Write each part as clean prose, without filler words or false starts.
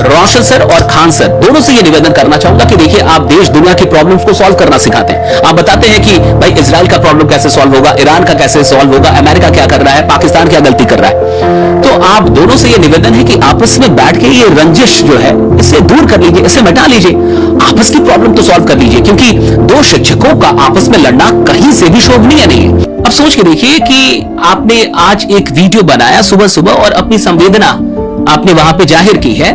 रोशन sir और Khan sir दोनों से ये निवेदन करना चाहूंगा कि देखिए, आप देश दुनिया की प्रॉब्लम्स को सॉल्व करना सिखाते हैं। आप बताते हैं कि भाई इजराइल का प्रॉब्लम कैसे सॉल्व होगा, ईरान का कैसे सॉल्व होगा, अमेरिका क्या कर रहा है, पाकिस्तान क्या गलती कर रहा है। तो आप दोनों से ये निवेदन है कि आपस में बैठ के ये रंजिश जो है इसे दूर कर लीजिए, इसे मिटा लीजिए, आपस की प्रॉब्लम तो सॉल्व कर लीजिए, क्योंकि दो शिक्षकों का आपस में लड़ना कहीं से भी शोभनीय नहीं है। अब सोच के देखिए कि आपने आज एक वीडियो बनाया सुबह सुबह और अपनी संवेदना आपने वहां पे जाहिर की है,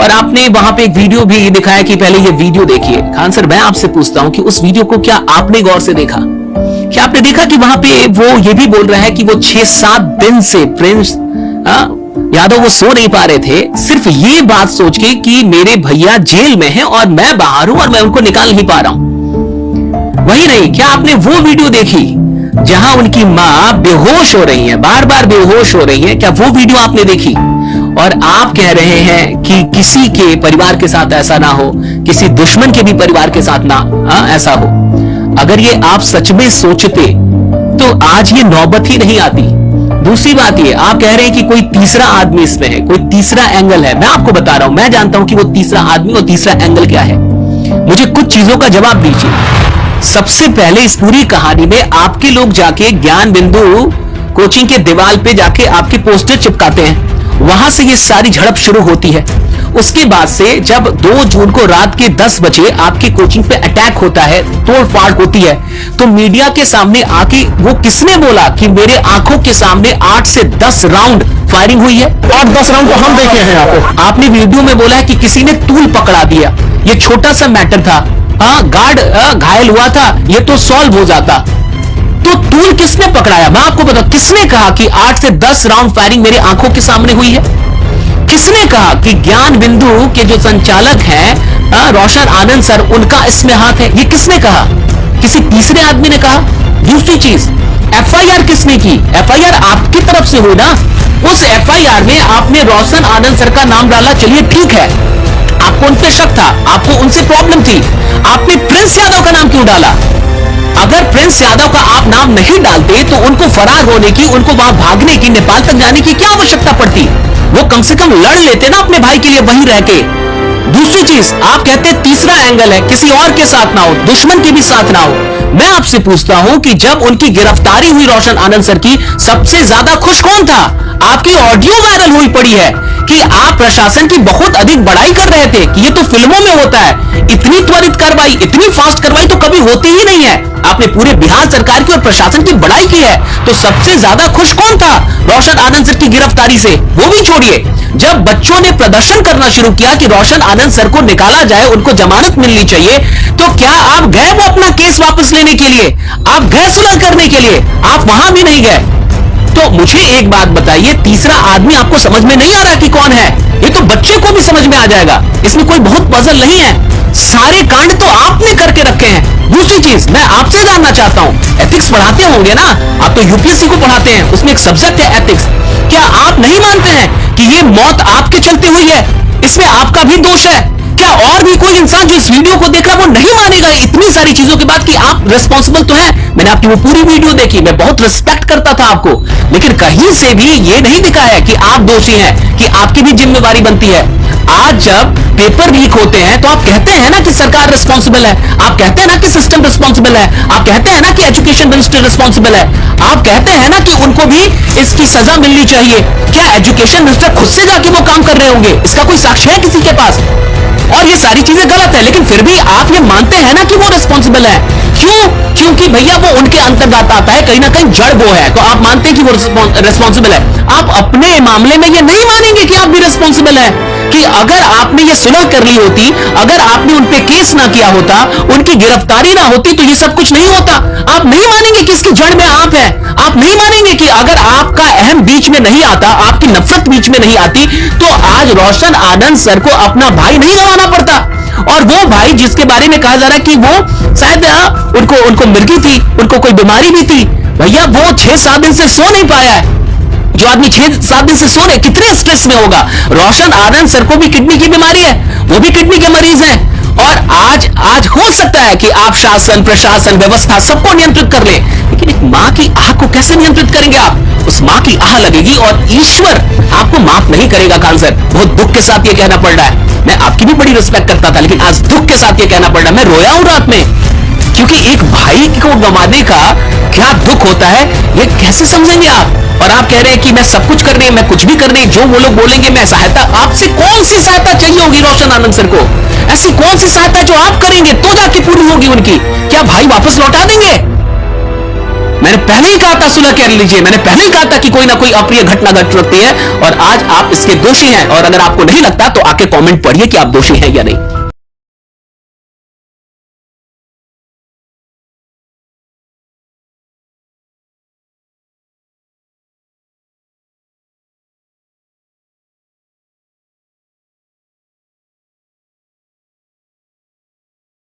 और आपने वहां पे एक वीडियो भी दिखाया कि पहले ये वीडियो देखिए। खान सर, मैं आपसे पूछता हूं कि उस वीडियो को क्या आपने गौर से देखा? क्या आपने देखा कि वहां पे वो ये भी बोल रहा है कि वो 6-7 दिन से प्रिंस यादव वो सो नहीं पा रहे थे, सिर्फ ये बात सोच के कि मेरे भैया जेल में हैं और मैं बाहर हूं और मैं उनको निकाल नहीं पा रहा हूं। वही नहीं, क्या आपने वो वीडियो देखी जहां उनकी मां बेहोश हो रही है, बार बार बेहोश हो रही है? क्या वो वीडियो आपने देखी? और आप कह रहे हैं कि किसी के परिवार के साथ ऐसा ना हो, किसी दुश्मन के भी परिवार के साथ ना ऐसा हो। अगर ये आप सच में सोचते तो आज ये नौबत ही नहीं आती। दूसरी बात ये, आप कह रहे हैं कि कोई तीसरा आदमी इसमें है, कोई तीसरा एंगल है। मैं आपको बता रहा हूं, मैं जानता हूं कि वो तीसरा आदमी और तीसरा एंगल क्या है। मुझे कुछ चीजों का जवाब दीजिए। सबसे पहले इस पूरी कहानी में आपके लोग जाके ज्ञान बिंदु कोचिंग के दीवार पे जाके आपके पोस्टर चिपकाते हैं, वहां से ये सारी झड़प शुरू होती है। उसके बाद से जब 2 जून को रात के 10 बजे आपकी कोचिंग पे अटैक होता है, तोड़फाड़ होती है, तो मीडिया के सामने आके वो किसने बोला कि मेरे आंखों के सामने 8 से 10 राउंड फायरिंग हुई है? 8-10 राउंड तो हम देखे हैं यहाँ पे। आपने वीडियो में बोला है कि किसी ने तूल पकड़ा दिया, ये छोटा सा मैटर था। गार्ड घायल हुआ था, ये तो सॉल्व हो जाता। तो तूल किसने पकड़ाया? मैं आपको बता, किसने कहा कि 8 से 10 राउंड फायरिंग मेरे आंखों के सामने हुई है? किसने कहा कि ज्ञान बिंदु के जो संचालक हैं रोशन आनंद सर, उनका इसमें हाथ है? ये किसने कहा? किसी तीसरे आदमी ने कहा? दूसरी चीज, एफआईआर किसने की? एफआईआर आपकी तरफ से हुई ना। उस एफआईआर में आपने रोशन आनंद सर का नाम डाला, चलिए ठीक है, आपको उन पे शक था, आपको उनसे प्रॉब्लम थी। आपने प्रिंस यादव का नाम क्यों डाला? अगर प्रिंस यादव का आप नाम नहीं डालते तो उनको फरार होने की, उनको वहां भागने की, नेपाल तक जाने की क्या आवश्यकता पड़ती? वो कम से कम लड़ लेते ना अपने भाई के लिए वहीं रह के। दूसरी चीज, आप कहते तीसरा एंगल है, किसी और के साथ ना हो, दुश्मन के भी साथ ना हो। मैं आपसे पूछता हूं कि जब उनकी गिरफ्तारी हुई रोशन आनंद सर की, सबसे ज्यादा खुश कौन था? आपकी ऑडियो वायरल हुई पड़ी है कि आप प्रशासन की बहुत अधिक बड़ाई कर रहे थे कि ये तो फिल्मों में होता है, इतनी त्वरित कार्रवाई, इतनी फास्ट कार्रवाई तो कभी होती ही नहीं है। आपने पूरे बिहार सरकार की और प्रशासन की बड़ाई की है। तो सबसे ज्यादा खुश कौन था रोशन आनंद सर की गिरफ्तारी से? वो भी छोड़िए, जब बच्चों ने प्रदर्शन करना शुरू किया कि रोशन आनंद सर को निकाला जाए, उनको जमानत मिलनी चाहिए, तो क्या आप गए वो अपना केस वापस लेने के लिए? आप गए सुलह करने के लिए? आप वहां भी नहीं गए। तो मुझे एक बात बताइए, तीसरा आदमी आपको समझ में नहीं आ रहा कि कौन है? ये तो बच्चे को भी समझ में आ जाएगा, इसमें कोई बहुत पजल नहीं है। सारे कांड तो आपने करके रखे हैं। दूसरी चीज, मैं आपसे जानना चाहता हूं, एथिक्स पढ़ाते होंगे ना आप? तो यूपीएससी को पढ़ाते हैं, उसमें एक सब्जेक्ट है एथिक्स। क्या आप नहीं मानते हैं कि ये मौत आपके चलते हुई है? इसमें आपका भी दोष है? क्या और भी कोई इंसान जो इस वीडियो को देख रहा है वो नहीं मानेगा इतनी सारी चीजों के बाद कि आप रिस्पॉन्सिबल तो हैं? मैंने आपकी वो पूरी वीडियो देखी, मैं बहुत रिस्पेक्ट करता था आपको, लेकिन कहीं से भी ये नहीं दिखा है कि आप दोषी हैं, कि आपकी भी जिम्मेवारी बनती है। आज जब पेपर लीक होते हैं तो आप कहते हैं ना कि सरकार रिस्पॉन्सिबल है, आप कहते हैं ना कि सिस्टम रिस्पॉन्सिबल है, आप कहते हैं ना कि एजुकेशन मिनिस्टर रिस्पॉन्सिबल है, आप कहते हैं ना कि उनको भी इसकी सजा मिलनी चाहिए। क्या एजुकेशन मिनिस्टर खुद से जाके वो काम कर रहे होंगे? इसका कोई साक्ष्य है किसी के पास? और ये सारी चीजें गलत है, लेकिन फिर भी आप ये मानते हैं ना कि वो रिस्पॉन्सिबल है। क्यों? क्योंकि भैया वो उनके अंतर्गत आता है, कहीं ना कहीं जड़ वो है, तो आप मानते हैं कि वो रिस्पॉन्सिबल है। आप अपने मामले में ये नहीं मानेंगे कि आप भी रिस्पॉन्सिबल है, कि अगर आपने ये सुलह कर ली होती, अगर आपने उन पे केस ना किया होता, उनकी गिरफ्तारी ना होती, तो ये सब कुछ नहीं होता। आप नहीं मानेंगे कि इसकी जड़ में आप है। आप नहीं मानेंगे कि अगर आपका अहम बीच में नहीं आता, आपकी नफरत बीच में नहीं आती, तो आज रोशन आनंद सर को अपना भाई नहीं गंवाना पड़ता। और वो भाई जिसके बारे में कहा जा रहा है कि वो शायद उनको मिर्गी थी, उनको कोई बीमारी भी थी, भैया वो 6-7 दिन से सो नहीं पाया है। जो आदमी 6-7 दिन से सो रहे, कितने स्ट्रेस में होगा? रोशन आनंद सर को भी किडनी की बीमारी है, वो भी किडनी के मरीज हैं, और आज हो सकता है कि आप शासन, प्रशासन, व्यवस्था सबको नियंत्रित कर ले, लेकिन एक मां की आह को कैसे नियंत्रित करेंगे आप? उस मां की आह लगेगी और ईश्वर आपको माफ नहीं करेगा। खान सर, बहुत दुख के साथ ये कहना पड़ रहा है। मैं आपकी भी बड़ी रिस्पेक्ट करता था, लेकिन आज दुख के साथ ये कहना पड़ रहा है। मैं रोया हूं रात में, क्योंकि एक भाई को गंवाने का क्या दुख होता है, ये कैसे समझेंगे आप? और आप कह रहे हैं कि मैं सब कुछ कर रही हूं, मैं कुछ भी कर रही हूं, जो वो लोग बोलेंगे मैं सहायता। आपसे कौन सी सहायता चाहिए होगी रोशन आनंद सर को? ऐसी कौन सी सहायता जो आप करेंगे तो जाके पूरी होगी उनकी? क्या भाई वापस लौटा देंगे? मैंने पहले ही कहा था, सुलह कर लीजिए। मैंने पहले ही कहा था कि कोई ना कोई अप्रिय घटना घट सकती है, और आज आप इसके दोषी हैं। और अगर आपको नहीं लगता तो आके कमेंट पढ़िए कि आप दोषी हैं या नहीं।